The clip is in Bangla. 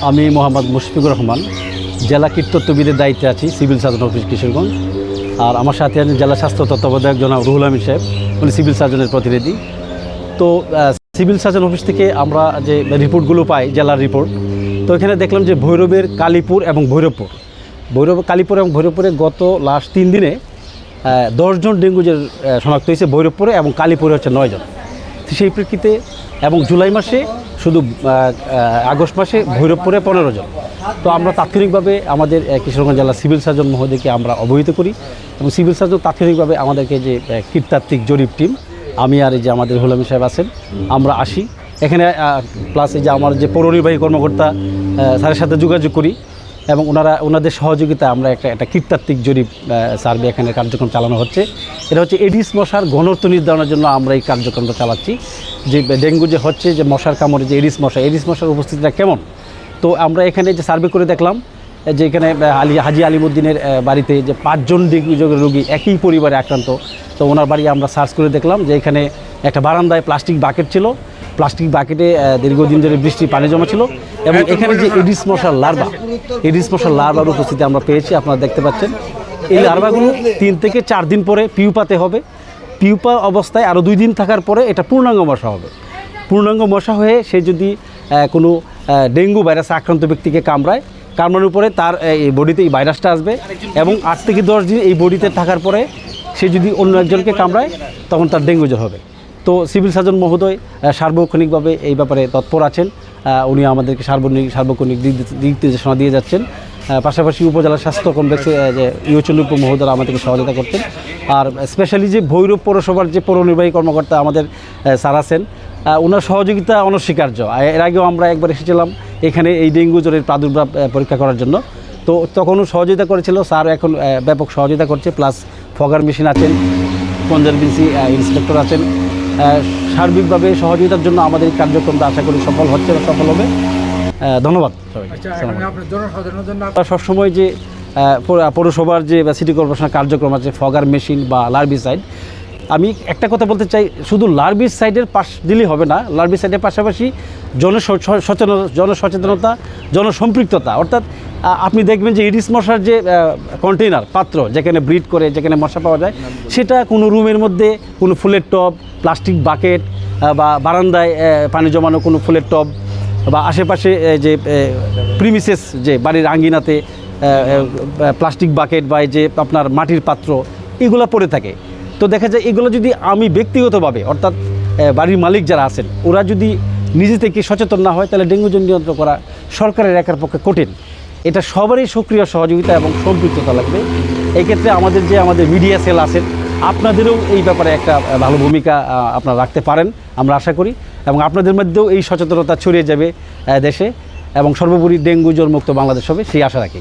আমি মোহাম্মদ মুশফিকুর রহমান, জেলা কীটতত্ত্ববিদের দায়িত্বে আছি সিভিল সার্জন অফিস কিশোরগঞ্জ। আর আমার সাথে আছেন জেলা স্বাস্থ্য তত্ত্বাবধায়ক জনাব রুহুল আমিন সাহেব, উনি সিভিল সার্জনের প্রতিনিধি। তো সিভিল সার্জন অফিস থেকে আমরা যে রিপোর্টগুলো পাই, জেলার রিপোর্ট, তো এখানে দেখলাম যে ভৈরবের কালীপুর এবং কালীপুর এবং ভৈরবপুরে গত লাস্ট 3 দিনে 10 জন ডেঙ্গু যে শনাক্ত হয়েছে ভৈরবপুরে, এবং কালীপুরে হচ্ছে 9 জন। সেই প্রেক্ষিতে এবং জুলাই মাসে শুধু আগস্ট মাসে ভৈরবপুরে 15 জন। তো আমরা তাৎক্ষণিকভাবে আমাদের কিশোরগঞ্জ জেলা সিভিল সার্জন মহোদয়কে আমরা অবহিত করি, এবং সিভিল সার্জন তাৎক্ষণিকভাবে আমাদেরকে যে কীটতাত্ত্বিক জরিপ টিম, আমি আর এই যে আমাদের রুহুল আমিন সাহেব আছেন, আমরা আসি এখানে। প্লাস এই যে আমার যে পৌরনির্বাহী কর্মকর্তা স্যারের সাথে যোগাযোগ করি, এবং ওনাদের সহযোগিতায় আমরা একটা কীটতাত্ত্বিক জরিপ সার্ভে এখানে কার্যক্রম চালানো হচ্ছে। এটা হচ্ছে এডিস মশার ঘনত্ব নির্ধারণের জন্য আমরা এই কার্যক্রমটা চালাচ্ছি, যে ডেঙ্গু যে হচ্ছে, যে মশার কামড়ে যে এডিস মশার উপস্থিতিটা কেমন। তো আমরা এখানে যে সার্ভে করে দেখলাম যে এখানে হাজি আলিমুদ্দিনের বাড়িতে যে 5 জন ডেঙ্গু রোগী একই পরিবারে আক্রান্ত। তো ওনার বাড়ি আমরা সার্চ করে দেখলাম যে এখানে একটা বারান্দায় প্লাস্টিক বাকেট ছিল, প্লাস্টিক বাকেটে দীর্ঘদিন ধরে বৃষ্টি পানি জমা ছিল, এবং এখানে যে এডিস মশার লার্ভার উপস্থিতি আমরা পেয়েছি, আপনারা দেখতে পাচ্ছেন। এই লার্ভাগুলো 3 থেকে 4 দিন পরে পিউপাতে হবে। পিউপা অবস্থায় আরও 2 দিন থাকার পরে এটা পূর্ণাঙ্গ মশা হবে। পূর্ণাঙ্গ মশা হয়ে সে যদি কোনো ডেঙ্গু ভাইরাসে আক্রান্ত ব্যক্তিকে কামড়ানোর পরে তার এই বডিতে এই ভাইরাসটা আসবে, এবং 8 থেকে 10 দিন এই বডিতে থাকার পরে সে যদি অন্য একজনকে কামড়ায় তখন তার ডেঙ্গু জ্বর হবে। তো সিভিল সার্জন মহোদয় সার্বক্ষণিকভাবে এই ব্যাপারে তৎপর আছেন। উনি আমাদেরকে সার্বক্ষণিক দিক নির্দেশনা দিয়ে যাচ্ছেন। পাশাপাশি উপজেলা স্বাস্থ্য কমপ্লেক্সে যে ইউচন্দ্র মহোদয় আমাদেরকে সহযোগিতা করতেন। আর স্পেশালি যে ভৈরব পৌরসভার যে পৌরনির্বাহী কর্মকর্তা আমাদের স্যার আছেন, ওনার সহযোগিতা অনস্বীকার্য। এর আগেও আমরা একবার এসেছিলাম এখানে এই ডেঙ্গু জ্বরের প্রাদুর্ভাব পরীক্ষা করার জন্য, তো তখনও সহযোগিতা করেছিল স্যার, এখন ব্যাপক সহযোগিতা করছে। প্লাস ফগার মেশিন আছেন, কনজারভেন্সি ইন্সপেক্টর আছেন। সার্বিকভাবে সহযোগিতার জন্য আমাদের এই কার্যক্রমটা আশা করি সফল হচ্ছে বা সফল হবে। ধন্যবাদ সবাইকে। সবসময় যে পৌরসভার যে সিটি কর্পোরেশনের কার্যক্রম আছে, ফগার মেশিন বা লার্বিসাইড, আমি একটা কথা বলতে চাই, শুধু লার্বিসাইডের পাশ দিলেই হবে না। লার্বিসাইডের পাশাপাশি জনসচেতনতা, জনসম্পৃক্ততা। অর্থাৎ আপনি দেখবেন যে এডিস মশার যে কন্টেইনার, পাত্র যেখানে ব্রিড করে, যেখানে মশা পাওয়া যায়, সেটা কোনো রুমের মধ্যে কোনো ফুলের টব, প্লাস্টিক বাকেট, বা বারান্দায় পানি জমানো কোনো ফুলের টব, বা আশেপাশে যে প্রিমিসেস, যে বাড়ির আঙ্গিনাতে প্লাস্টিক বাকেট বা যে আপনার মাটির পাত্র, এগুলো পড়ে থাকে। তো দেখা যায় এগুলো যদি আমি ব্যক্তিগতভাবে, অর্থাৎ বাড়ির মালিক যারা আছেন, ওরা যদি নিজে থেকে সচেতন না হয়, তাহলে ডেঙ্গু নিয়ন্ত্রণ করা সরকারের একার পক্ষে কঠিন। এটা সবারই সক্রিয় সহযোগিতা এবং সম্পৃক্ততা লাগবে। এই ক্ষেত্রে আমাদের মিডিয়া সেল আছেন, আপনাদেরও এই ব্যাপারে একটা ভালো ভূমিকা আপনারা রাখতে পারেন আমরা আশা করি, এবং আপনাদের মধ্যেও এই সচেতনতা ছড়িয়ে যাবে দেশে, এবং সর্বোপরি ডেঙ্গু জ্বর মুক্ত বাংলাদেশ হবে সেই আশা রাখি।